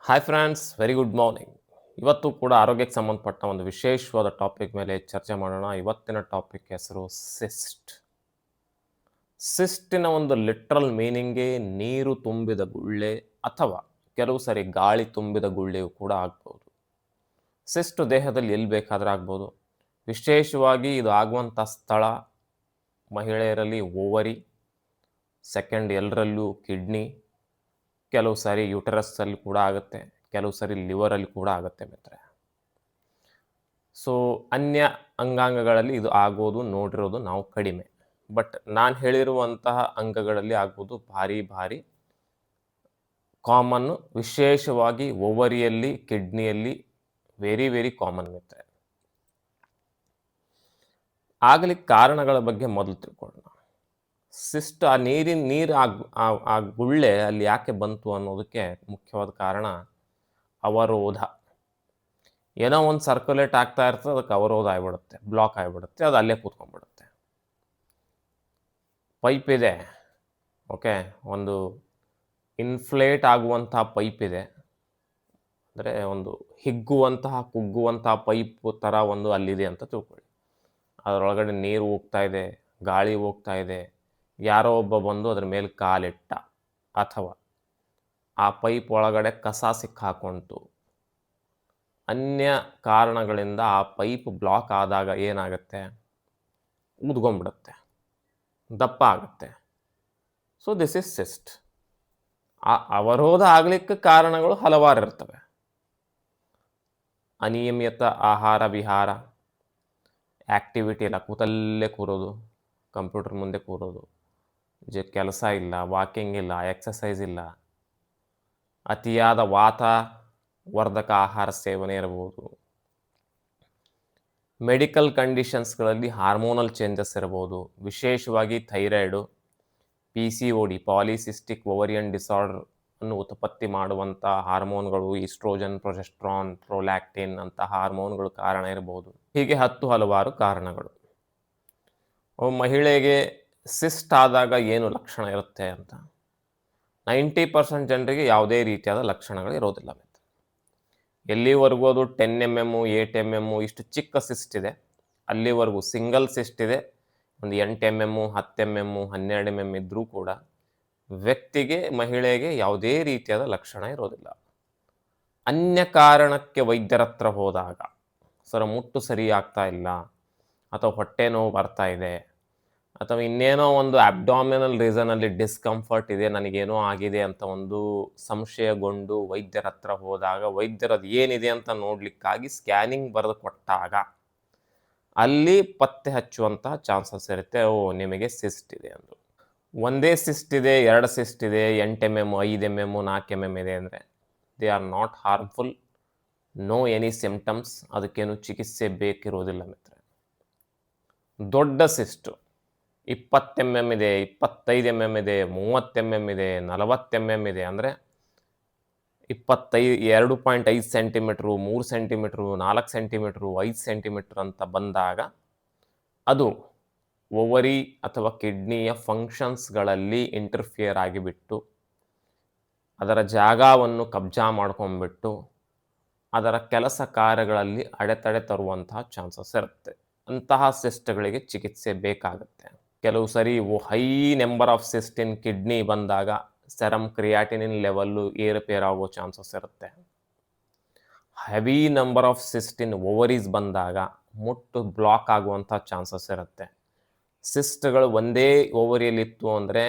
Hi friends, very good morning. ಇವತ್ತು ಕೂಡ ಆರೋಗ್ಯಕ್ಕೆ ಸಂಬಂಧಪಟ್ಟ ಒಂದು ವಿಶೇಷವಾದ ಟಾಪಿಕ್ ಮೇಲೆ ಚರ್ಚೆ ಮಾಡೋಣ. ಇವತ್ತಿನ ಟಾಪಿಕ್ ಹೆಸರು ಸಿಸ್ಟ್. ಸಿಸ್ಟಿನ ಒಂದು ಲಿಟ್ರಲ್ ಮೀನಿಂಗೇ ನೀರು ತುಂಬಿದ ಗುಳ್ಳೆ ಅಥವಾ ಕೆಲವು ಸರಿ ಗಾಳಿ ತುಂಬಿದ ಗುಳ್ಳೆಯೂ ಕೂಡ ಆಗ್ಬೋದು. ಸಿಸ್ಟ್ ದೇಹದಲ್ಲಿ ಎಲ್ಲಿ ಬೇಕಾದರೂ ಆಗ್ಬೋದು. ವಿಶೇಷವಾಗಿ ಇದು ಆಗುವಂಥ ಸ್ಥಳ ಮಹಿಳೆಯರಲ್ಲಿ ಓವರಿ, ಸೆಕೆಂಡ್ ಎಲ್ಲರಲ್ಲೂ ಕಿಡ್ನಿ, ಕೆಲವು ಸಾರಿ ಯುಟರಸ್ಸಲ್ಲಿ ಕೂಡ ಆಗುತ್ತೆ, ಕೆಲವು ಸಾರಿ ಲಿವರಲ್ಲಿ ಕೂಡ ಆಗುತ್ತೆ ಮಿತ್ರರೆ. ಸೊ ಅನ್ಯ ಅಂಗಾಂಗಗಳಲ್ಲಿ ಇದು ಆಗೋದು ನೋಡಿರೋದು ನಾವು ಕಡಿಮೆ. ಬಟ್ ನಾನು ಹೇಳಿರುವಂತಹ ಅಂಗಗಳಲ್ಲಿ ಆಗ್ಬೋದು ಭಾರಿ ಭಾರಿ ಕಾಮನ್ನು, ವಿಶೇಷವಾಗಿ ಓವರಿಯಲ್ಲಿ, ಕಿಡ್ನಿಯಲ್ಲಿ ವೆರಿ ವೆರಿ ಕಾಮನ್ ಮಿತ್ರರೆ. ಆಗಲಿಕ್ಕೆ ಕಾರಣಗಳ ಬಗ್ಗೆ ಮೊದಲು ತಿಳ್ಕೊಳ್ಳೋಣ. ಸಿಸ್ಟ್ ಆ ನೀರು ಆ ಗುಳ್ಳೆ ಅಲ್ಲಿ ಯಾಕೆ ಬಂತು ಅನ್ನೋದಕ್ಕೆ ಮುಖ್ಯವಾದ ಕಾರಣ ಅವರೋಧ. ಏನೋ ಒಂದು ಸರ್ಕ್ಯುಲೇಟ್ ಆಗ್ತಾ ಇರ್ತದೆ, ಅದಕ್ಕೆ ಅವರೋಧ ಆಗಿಬಿಡುತ್ತೆ, ಬ್ಲಾಕ್ ಆಗಿಬಿಡುತ್ತೆ, ಅದು ಅಲ್ಲೇ ಕೂತ್ಕೊಂಡ್ಬಿಡುತ್ತೆ. ಪೈಪ್ ಇದೆ, ಓಕೆ, ಒಂದು ಇನ್ಫ್ಲೇಟ್ ಆಗುವಂತಹ ಪೈಪ್ ಇದೆ, ಅಂದರೆ ಒಂದು ಹಿಗ್ಗುವಂತಹ ಕುಗ್ಗುವಂತಹ ಪೈಪ್ ಥರ ಒಂದು ಅಲ್ಲಿದೆ ಅಂತ ತಿಳ್ಕೊಳ್ಳಿ. ಅದರೊಳಗಡೆ ನೀರು ಹೋಗ್ತಾ ಇದೆ, ಗಾಳಿ ಹೋಗ್ತಾ ಇದೆ, ಯಾರೋ ಒಬ್ಬ ಬಂದು ಅದ್ರ ಮೇಲೆ ಕಾಲಿಟ್ಟ, ಅಥವಾ ಆ ಪೈಪ್ ಒಳಗಡೆ ಕಸ ಸಿಕ್ಕಾಕೊಂತು, ಅನ್ಯ ಕಾರಣಗಳಿಂದ ಆ ಪೈಪ್ ಬ್ಲಾಕ್ ಆದಾಗ ಏನಾಗುತ್ತೆ, ಊದ್ಕೊಂಡ್ಬಿಡುತ್ತೆ, ದಪ್ಪ ಆಗುತ್ತೆ. So this is cyst. ಆ ಅವರೋಧ ಆಗಲಿಕ್ಕೆ ಕಾರಣಗಳು ಹಲವಾರು ಇರ್ತವೆ. ಅನಿಯಮಿತ ಆಹಾರ ವಿಹಾರ, ಆ್ಯಕ್ಟಿವಿಟಿ ಇಲ್ಲ, ಕೂತಲ್ಲೇ ಕೂರೋದು, ಕಂಪ್ಯೂಟರ್ ಮುಂದೆ ಕೂರೋದು, ಕೆಲಸ ಇಲ್ಲ, ವಾಕಿಂಗ್ ಇಲ್ಲ, ಎಕ್ಸಸೈಸ್ ಇಲ್ಲ, ಅತಿಯಾದ ವಾತವರ್ಧಕ ಆಹಾರ ಸೇವನೆ ಇರಬಹುದು, ಮೆಡಿಕಲ್ ಕಂಡೀಷನ್ಸ್ಗಳಲ್ಲಿ ಹಾರ್ಮೋನಲ್ ಚೇಂಜಸ್ ಇರಬಹುದು, ವಿಶೇಷವಾಗಿ thyroid, PCOD, polycystic ovarian disorder ಅನ್ನು ಉತ್ಪತ್ತಿ ಮಾಡುವಂಥ ಹಾರ್ಮೋನ್ಗಳು, ಈಸ್ಟ್ರೋಜನ್, ಪ್ರೊಜೆಸ್ಟ್ರಾನ್, ಪ್ರೊಲ್ಯಾಕ್ಟಿನ್ ಅಂತ ಹಾರ್ಮೋನ್ಗಳು ಕಾರಣ ಇರಬಹುದು. ಹೀಗೆ ಹಲವಾರು ಕಾರಣಗಳು. ಮಹಿಳೆಗೆ ಸಿಸ್ಟ್ ಆದಾಗ ಏನು ಲಕ್ಷಣ ಇರುತ್ತೆ ಅಂತ 90% ಜನರಿಗೆ ಯಾವುದೇ ರೀತಿಯಾದ ಲಕ್ಷಣಗಳು ಇರೋದಿಲ್ಲ. ಎಲ್ಲಿವರೆಗೂ ಅದು 10 mm, 8 mm ಇಷ್ಟು ಚಿಕ್ಕ ಸಿಸ್ಟ್ ಇದೆ, ಅಲ್ಲಿವರೆಗೂ ಸಿಂಗಲ್ ಸಿಸ್ಟ್ ಇದೆ, ಒಂದು 8 mm, 10 mm, 12 mm ಇದ್ದರೂ ಕೂಡ ವ್ಯಕ್ತಿಗೆ, ಮಹಿಳೆಗೆ ಯಾವುದೇ ರೀತಿಯಾದ ಲಕ್ಷಣ ಇರೋದಿಲ್ಲ. ಅನ್ಯ ಕಾರಣಕ್ಕೆ ವೈದ್ಯರ ಹತ್ರ ಹೋದಾಗ, ಸರ್ ಮುಟ್ಟು ಸರಿ ಆಗ್ತಾ ಇಲ್ಲ, ಅಥವಾ ಹೊಟ್ಟೆ ನೋವು ಬರ್ತಾ ಇದೆ, ಅಥವಾ ಇನ್ನೇನೋ ಒಂದು ಅಬ್ಡಾಮಿನಲ್ ರೀಸನಲ್ಲಿ ಡಿಸ್ಕಂಫರ್ಟ್ ಇದೆ, ನನಗೇನೋ ಆಗಿದೆ ಅಂತ ಒಂದು ಸಂಶಯಗೊಂಡು ವೈದ್ಯರ ಹತ್ರ ಹೋದಾಗ, ವೈದ್ಯರದು ಏನಿದೆ ಅಂತ ನೋಡಲಿಕ್ಕಾಗಿ ಸ್ಕ್ಯಾನಿಂಗ್ ಬರೆದು ಕೊಟ್ಟಾಗ ಅಲ್ಲಿ ಪತ್ತೆ ಹಚ್ಚುವಂತಹ ಚಾನ್ಸಸ್ ಇರುತ್ತೆ, ಓ ನಿಮಗೆ ಸಿಸ್ಟ್ ಇದೆ ಅಂದರು. ಒಂದೇ ಸಿಸ್ಟ್ ಇದೆ, 2 ಸಿಸ್ಟ್ ಇದೆ, 8 mm, 5 mm, 4 mm ಇದೆ ಅಂದರೆ they are not harmful, no any symptoms, ಅದಕ್ಕೇನು ಚಿಕಿತ್ಸೆ ಬೇಕಿರೋದಿಲ್ಲ ಮಿತ್ರ. ದೊಡ್ಡ ಸಿಸ್ಟು 20 mm ಇದೆ, 25 mm ಇದೆ, 30 mm ಇದೆ, 40 mm ಇದೆ, ಅಂದರೆ 2.5 ಸೆಂಟಿಮೀಟ್ರು, 3 ಸೆಂಟಿಮೀಟ್ರು, 4 ಸೆಂಟಿಮೀಟ್ರು, 5 ಸೆಂಟಿಮೀಟ್ರ್ ಅಂತ ಬಂದಾಗ ಅದು ಓವರಿ ಅಥವಾ ಕಿಡ್ನಿಯ ಫಂಕ್ಷನ್ಸ್ಗಳಲ್ಲಿ ಇಂಟರ್ಫಿಯರ್ ಆಗಿಬಿಟ್ಟು ಅದರ ಜಾಗವನ್ನು ಕಬ್ಜಾ ಮಾಡ್ಕೊಂಡ್ಬಿಟ್ಟು ಅದರ ಕೆಲಸ ಕಾರ್ಯಗಳಲ್ಲಿ ಅಡೆತಡೆ ತರುವಂತಹ ಚಾನ್ಸಸ್ ಇರುತ್ತೆ. ಅಂತಹ ಸಿಸ್ಟ್ಗಳಿಗೆ ಚಿಕಿತ್ಸೆ ಬೇಕಾಗುತ್ತೆ. ಕೆಲವು ಸರಿ high number of cyst in kidney ಬಂದಾಗ ಸೆರಮ್ ಕ್ರಿಯಾಟಿನಿನ್ ಲೆವೆಲ್ಲು ಏರುಪೇರಾಗೋ ಚಾನ್ಸಸ್ ಇರುತ್ತೆ. Heavy number of cyst in ovaries ಬಂದಾಗ ಮುಟ್ಟು ಬ್ಲಾಕ್ ಆಗುವಂಥ ಚಾನ್ಸಸ್ ಇರುತ್ತೆ. ಸಿಸ್ಟ್ಗಳು ಒಂದೇ ಓವರಿಯಲ್ಲಿತ್ತು ಅಂದರೆ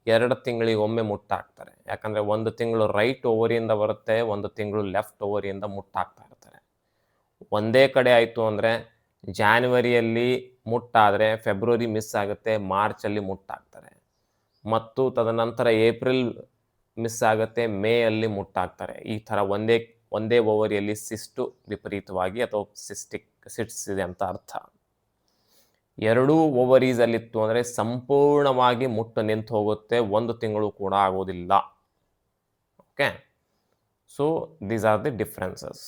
2 ತಿಂಗಳಿಗೊಮ್ಮೆ ಮುಟ್ಟಾಕ್ತಾರೆ. ಯಾಕಂದರೆ 1 ತಿಂಗಳು ರೈಟ್ ಓವರಿಯಿಂದ ಬರುತ್ತೆ, 1 ತಿಂಗಳು ಲೆಫ್ಟ್ ಓವರಿಯಿಂದ ಮುಟ್ಟಾಕ್ತಾ ಇರ್ತಾರೆ. ಒಂದೇ ಕಡೆ ಆಯಿತು ಅಂದರೆ ಜಾನ್ವರಿಯಲ್ಲಿ ಮುಟ್ಟಾದರೆ ಫೆಬ್ರವರಿ ಮಿಸ್ ಆಗುತ್ತೆ, ಮಾರ್ಚಲ್ಲಿ ಮುಟ್ಟಾಕ್ತಾರೆ, ಮತ್ತು ತದನಂತರ ಏಪ್ರಿಲ್ ಮಿಸ್ ಆಗುತ್ತೆ, ಮೇ ಅಲ್ಲಿ ಮುಟ್ಟಾಕ್ತಾರೆ. ಈ ಥರ ಒಂದೇ ಓವರಿಯಲ್ಲಿ ಸಿಸ್ಟು ವಿಪರೀತವಾಗಿ ಅಥವಾ ಸಿಟ್ಸ್ ಇದೆ ಅಂತ ಅರ್ಥ. 2 ಓವರೀಸಲ್ಲಿತ್ತು ಅಂದರೆ ಸಂಪೂರ್ಣವಾಗಿ ಮುಟ್ಟು ನಿಂತು ಹೋಗುತ್ತೆ, 1 ತಿಂಗಳು ಕೂಡ ಆಗೋದಿಲ್ಲ. Okay, so these are the differences.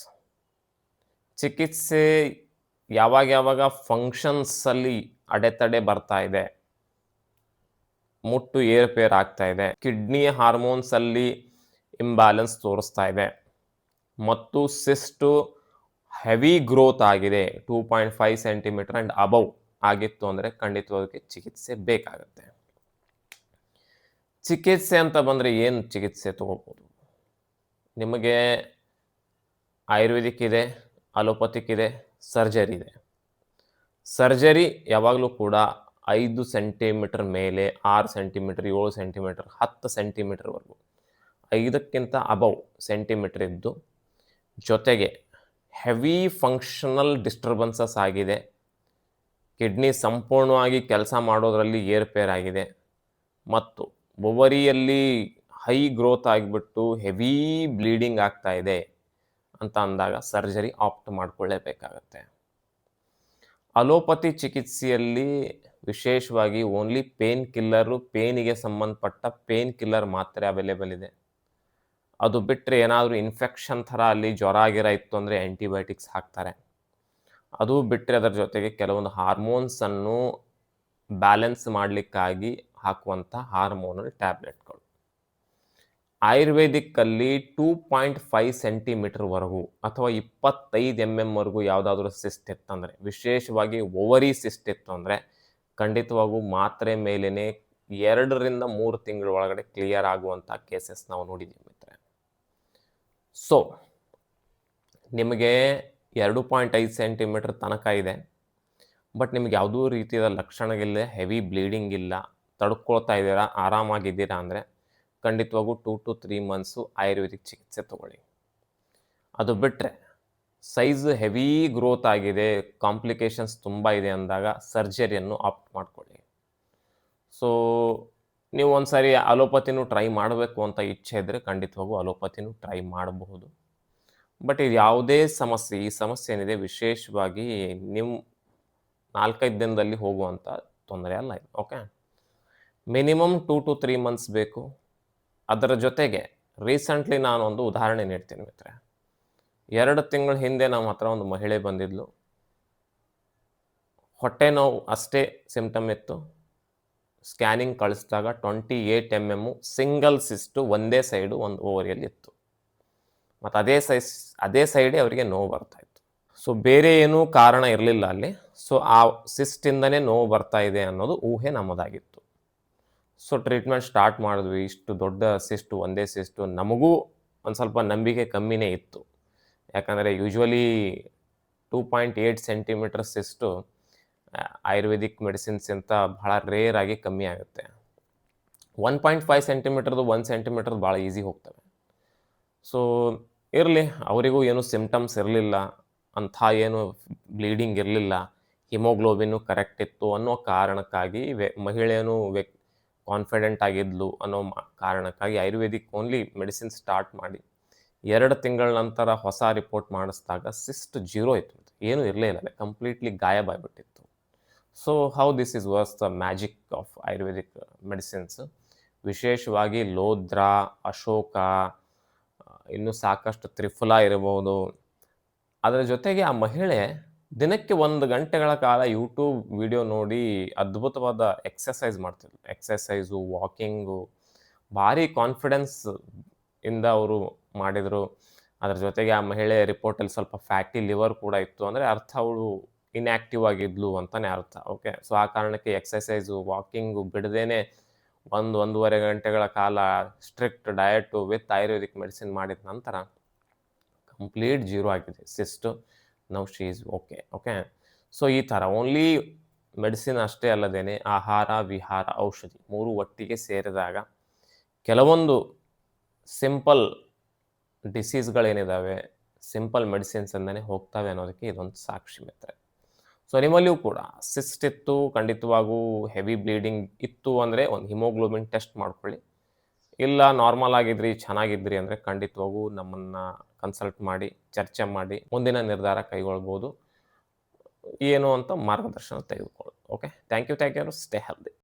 ಚಿಕಿತ್ಸೆ ಯಾವಾಗ ಫಂಕ್ಷನ್ಸಲ್ಲಿ ಅಡೆತಡೆ ಬರ್ತಾ ಇದೆ, ಮುಟ್ಟು ಏರುಪೇರು ಆಗ್ತಾ ಇದೆ, ಕಿಡ್ನಿ ಹಾರ್ಮೋನ್ಸಲ್ಲಿ ಇಂಬ್ಯಾಲೆನ್ಸ್ ತೋರಿಸ್ತಾ ಇದೆ, ಮತ್ತು ಸಿಸ್ಟು ಹೆವಿ ಗ್ರೋತ್ ಆಗಿದೆ 2.5 ಸೆಂಟಿಮೀಟರ್ ಆ್ಯಂಡ್ ಅಬವ್ ಆಗಿತ್ತು ಅಂದರೆ ಖಂಡಿತವಾಗಿ ಚಿಕಿತ್ಸೆ ಬೇಕಾಗುತ್ತೆ. ಚಿಕಿತ್ಸೆ ಅಂತ ಬಂದರೆ ಏನು ಚಿಕಿತ್ಸೆ ತಗೋಬೋದು? ನಿಮಗೆ ಆಯುರ್ವೇದಿಕ್ ಇದೆ, ಅಲೋಪತಿಕ್ ಇದೆ, ಸರ್ಜರಿ ಇದೆ. ಸರ್ಜರಿ ಯಾವಾಗಲೂ ಕೂಡ 5 ಸೆಂಟಿಮೀಟರ್ ಮೇಲೆ 6 ಸೆಂಟಿಮೀಟರ್ 7 ಸೆಂಟಿಮೀಟರ್ 10 ಸೆಂಟಿಮೀಟರ್ವರೆಗೂ 5ಕ್ಕಿಂತ ಅಬವ್ ಸೆಂಟಿಮೀಟರ್ ಇದ್ದು ಜೊತೆಗೆ ಹೆವಿ ಫಂಕ್ಷನಲ್ ಡಿಸ್ಟರ್ಬೆನ್ಸಸ್ ಆಗಿದೆ, ಕಿಡ್ನಿ ಸಂಪೂರ್ಣವಾಗಿ ಕೆಲಸ ಮಾಡೋದರಲ್ಲಿ ಏರುಪೇರಾಗಿದೆ ಮತ್ತು ಓವರಿಯಲ್ಲಿ ಹೈ ಗ್ರೋತ್ ಆಗಿಬಿಟ್ಟು ಹೆವಿ ಬ್ಲೀಡಿಂಗ್ ಆಗ್ತಾ ಇದೆ ಅಂತ ಅಂದಾಗ ಸರ್ಜರಿ ಆಪ್ಟ್ ಮಾಡಿಕೊಳ್ಳೇಬೇಕಾಗತ್ತೆ. ಅಲೋಪತಿ ಚಿಕಿತ್ಸೆಯಲ್ಲಿ ವಿಶೇಷವಾಗಿ ಓನ್ಲಿ ಪೇನ್ ಕಿಲ್ಲರು, ಪೇನಿಗೆ ಸಂಬಂಧಪಟ್ಟ ಪೇನ್ ಕಿಲ್ಲರ್ ಮಾತ್ರ ಅವೈಲೇಬಲ್ ಇದೆ. ಅದು ಬಿಟ್ಟರೆ ಏನಾದರೂ ಇನ್ಫೆಕ್ಷನ್ ಥರ ಅಲ್ಲಿ ಜ್ವರ ಗಿರ ಇತ್ತು ಅಂದರೆ ಆ್ಯಂಟಿಬಯೋಟಿಕ್ಸ್ ಹಾಕ್ತಾರೆ. ಅದು ಬಿಟ್ಟರೆ ಅದರ ಜೊತೆಗೆ ಕೆಲವೊಂದು ಹಾರ್ಮೋನ್ಸನ್ನು ಬ್ಯಾಲೆನ್ಸ್ ಮಾಡಲಿಕ್ಕಾಗಿ ಹಾಕುವಂಥ ಹಾರ್ಮೋನಲ್ ಟ್ಯಾಬ್ಲೆಟ್ಗಳು. ಆಯುರ್ವೇದಿಕ್ಕಲ್ಲಿ 2.5 ಸೆಂಟಿಮೀಟರ್ವರೆಗೂ ಅಥವಾ 25 ವರೆಗೂ ಯಾವುದಾದ್ರೂ ಸಿಸ್ಟ್ ಇತ್ತಂದರೆ, ವಿಶೇಷವಾಗಿ ಓವರಿ ಸಿಸ್ಟ್ ಇತ್ತು ಅಂದರೆ ಖಂಡಿತವಾಗೂ ಮಾತ್ರೆ ಮೇಲೇ 2 ರಿಂದ 3 ತಿಂಗಳ ಒಳಗಡೆ ಕ್ಲಿಯರ್ ಆಗುವಂಥ ಕೇಸಸ್ ನಾವು ನೋಡಿದ್ದೀವಿ ಮಿತ್ರರೆ. ಸೊ ನಿಮಗೆ 2.5 ಸೆಂಟಿಮೀಟರ್ ತನಕ ಇದೆ, ಬಟ್ ನಿಮ್ಗೆ ಯಾವುದೂ ರೀತಿಯ ಲಕ್ಷಣಗಳಿಲ್ಲ, ಹೆವಿ ಬ್ಲೀಡಿಂಗ್ ಇಲ್ಲ, ತಡ್ಕೊಳ್ತಾ ಇದ್ದೀರಾ, ಆರಾಮಾಗಿದ್ದೀರಾ ಅಂದರೆ ಖಂಡಿತವಾಗೂ 2 to 3 ಮಂತ್ಸು ಆಯುರ್ವೇದಿಕ್ ಚಿಕಿತ್ಸೆ ತಗೊಳ್ಳಿ. ಅದು ಬಿಟ್ಟರೆ ಸೈಜ್ ಹೆವಿ ಗ್ರೋತ್ ಆಗಿದೆ, ಕಾಂಪ್ಲಿಕೇಶನ್ಸ್ ತುಂಬ ಇದೆ ಅಂದಾಗ ಸರ್ಜರಿಯನ್ನು ಆಪ್ಟ್ ಮಾಡ್ಕೊಳ್ಳಿ. ಸೊ ನೀವು ಒಂದು ಸಾರಿ ಅಲೋಪತಿನೂ ಟ್ರೈ ಮಾಡಬೇಕು ಅಂತ ಇಚ್ಛೆ ಇದ್ದರೆ ಖಂಡಿತವಾಗೂ ಅಲೋಪತಿನೂ ಟ್ರೈ ಮಾಡಬಹುದು. ಬಟ್ ಇದು ಯಾವುದೇ ಸಮಸ್ಯೆ, ಈ ಸಮಸ್ಯೆ ಏನಿದೆ ವಿಶೇಷವಾಗಿ ನಿಮ್ಮ 4-5 ದಿನದಲ್ಲಿ ಹೋಗುವಂಥ ತೊಂದರೆ ಅಲ್ಲ ಇದು. ಓಕೆ, ಮಿನಿಮಮ್ 2 to 3 ಮಂತ್ಸ್ ಬೇಕು. ಅದರ ಜೊತೆಗೆ ರೀಸೆಂಟ್ಲಿ ನಾನೊಂದು ಉದಾಹರಣೆ ನೀಡ್ತೀನಿ ಮಿತ್ರೆ. 2 ತಿಂಗಳ ಹಿಂದೆ ನಮ್ಮ ಹತ್ರ ಒಂದು ಮಹಿಳೆ ಬಂದಿದ್ಲು. ಹೊಟ್ಟೆ ನೋವು ಅಷ್ಟೇ ಸಿಂಪ್ಟಮ್ ಇತ್ತು. ಸ್ಕ್ಯಾನಿಂಗ್ ಕಳಿಸಿದಾಗ 28 mm ಸಿಂಗಲ್ ಸಿಸ್ಟು ಒಂದೇ ಸೈಡು ಒಂದು ಓವರಿಯಲ್ಲಿ ಇತ್ತು. ಮತ್ತು ಅದೇ ಸೈಡೇ ಅವರಿಗೆ ನೋವು ಬರ್ತಾಯಿತ್ತು. ಸೊ ಬೇರೆ ಏನೂ ಕಾರಣ ಇರಲಿಲ್ಲ ಅಲ್ಲಿ. ಸೊ ಆ ಸಿಸ್ಟಿಂದನೇ ನೋವು ಬರ್ತಾ ಇದೆ ಅನ್ನೋದು ಊಹೆ ನಮ್ಮದಾಗಿತ್ತು. ಸೊ ಟ್ರೀಟ್ಮೆಂಟ್ ಸ್ಟಾರ್ಟ್ ಮಾಡಿದ್ವಿ. ಇಷ್ಟು ದೊಡ್ಡ ಸಿಸ್ಟು, ಒಂದೇ ಸಿಸ್ಟು, ನಮಗೂ ಒಂದು ಸ್ವಲ್ಪ ನಂಬಿಕೆ ಕಮ್ಮಿನೇ ಇತ್ತು. ಯಾಕಂದರೆ ಯೂಶ್ವಲಿ 2.8 ಸೆಂಟಿಮೀಟರ್ ಸಿಸ್ಟು ಆಯುರ್ವೇದಿಕ್ ಮೆಡಿಸಿನ್ಸಿಂತ ಭಾಳ ರೇರ್ ಆಗಿ ಕಮ್ಮಿ ಆಗುತ್ತೆ. 1.5 ಸೆಂಟಿಮೀಟರ್ದು 1 ಸೆಂಟಿಮೀಟರ್ ಭಾಳ ಈಸಿ ಹೋಗ್ತವೆ. ಸೊ ಇರಲಿ, ಅವರಿಗೂ ಏನೂ ಸಿಂಪ್ಟಮ್ಸ್ ಇರಲಿಲ್ಲ, ಅಂಥ ಏನು ಬ್ಲೀಡಿಂಗ್ ಇರಲಿಲ್ಲ, ಹಿಮೋಗ್ಲೋಬಿನ್ನು ಕರೆಕ್ಟ್ ಇತ್ತು ಅನ್ನೋ ಕಾರಣಕ್ಕಾಗಿ ಮಹಿಳೆಯೂ ಕಾನ್ಫಿಡೆಂಟ್ ಆಗಿದ್ಲು ಅನ್ನೋ ಕಾರಣಕ್ಕಾಗಿ ಆಯುರ್ವೇದಿಕ್ ಓನ್ಲಿ ಮೆಡಿಸಿನ್ ಸ್ಟಾರ್ಟ್ ಮಾಡಿ 2 ತಿಂಗಳ ನಂತರ ಹೊಸ ರಿಪೋರ್ಟ್ ಮಾಡಿಸಿದಾಗ ಸಿಸ್ಟ್ 0 ಇತ್ತು. ಏನೂ ಇರಲೇ ಇಲ್ಲ, ಕಂಪ್ಲೀಟ್ಲಿ ಗಾಯಬಾಗ್ಬಿಟ್ಟಿತ್ತು. So how this is was the magic of ayurvedic medicines. ವಿಶೇಷವಾಗಿ ಲೋದ್ರಾ, ಅಶೋಕ, ಇನ್ನೂ ಸಾಕಷ್ಟು ತ್ರಿಫಲ ಇರಬಹುದು. ಅದರ ಜೊತೆಗೆ ಆ ಮಹಿಳೆ ದಿನಕ್ಕೆ 1 ಗಂಟೆಗಳ ಕಾಲ ಯೂಟ್ಯೂಬ್ ವಿಡಿಯೋ ನೋಡಿ ಅದ್ಭುತವಾದ ಎಕ್ಸಸೈಸ್ ಮಾಡ್ತಿದ್ರು. ಎಕ್ಸಸೈಸು, ವಾಕಿಂಗು, ಭಾರಿ ಕಾನ್ಫಿಡೆನ್ಸ್ ಇಂದ ಅವರು ಮಾಡಿದರು. ಅದರ ಜೊತೆಗೆ ಆ ಮಹಿಳೆ ರಿಪೋರ್ಟಲ್ಲಿ ಸ್ವಲ್ಪ ಫ್ಯಾಟಿ ಲಿವರ್ ಕೂಡ ಇತ್ತು. ಅಂದರೆ ಅರ್ಥ ಅವಳು ಇನ್ಯಾಕ್ಟಿವ್ ಆಗಿದ್ಲು ಅಂತಲೇ ಅರ್ಥ. ಓಕೆ, ಸೊ ಆ ಕಾರಣಕ್ಕೆ ಎಕ್ಸಸೈಸು, ವಾಕಿಂಗು ಬಿಡದೇನೆ 1-1.5 ಗಂಟೆಗಳ ಕಾಲ strict diet with Ayurvedic medicine ಮಾಡಿದ ನಂತರ ಕಂಪ್ಲೀಟ್ 0 ಆಗಿದೆ cyst. Now she is okay. Okay, so ಈ ಥರ ಓನ್ಲಿ ಮೆಡಿಸಿನ್ ಅಷ್ಟೇ ಅಲ್ಲದೇನೆ ಆಹಾರ, ವಿಹಾರ, ಔಷಧಿ 3 ಒಟ್ಟಿಗೆ ಸೇರಿದಾಗ ಕೆಲವೊಂದು ಸಿಂಪಲ್ ಡಿಸೀಸ್ಗಳೇನಿದ್ದಾವೆ ಸಿಂಪಲ್ ಮೆಡಿಸಿನ್ಸಿಂದನೇ ಹೋಗ್ತವೆ ಅನ್ನೋದಕ್ಕೆ ಇದೊಂದು ಸಾಕ್ಷಿ ಮಿತ್ರರೆ. ಸೊ ನಿಮ್ಮಲ್ಲಿಯೂ ಕೂಡ ಸಿಸ್ಟ್ ಇತ್ತು, ಖಂಡಿತವಾಗೂ ಹೆವಿ ಬ್ಲೀಡಿಂಗ್ ಇತ್ತು ಅಂದರೆ ಒಂದು ಹಿಮೋಗ್ಲೋಬಿನ್ ಟೆಸ್ಟ್ ಮಾಡ್ಕೊಳ್ಳಿ. ಇಲ್ಲ ನಾರ್ಮಲ್ ಆಗಿದ್ರಿ, ಚೆನ್ನಾಗಿದ್ರಿ ಅಂದರೆ ಖಂಡಿತವಾಗೂ ನಮ್ಮನ್ನು ಕನ್ಸಲ್ಟ್ ಮಾಡಿ, ಚರ್ಚೆ ಮಾಡಿ ಮುಂದಿನ ನಿರ್ಧಾರ ಕೈಗೊಳ್ಬೋದು. ಏನು ಅಂತ ಮಾರ್ಗದರ್ಶನ ತೆಗೆದುಕೊಳ್ಳೋದು. Okay, thank you. Stay healthy.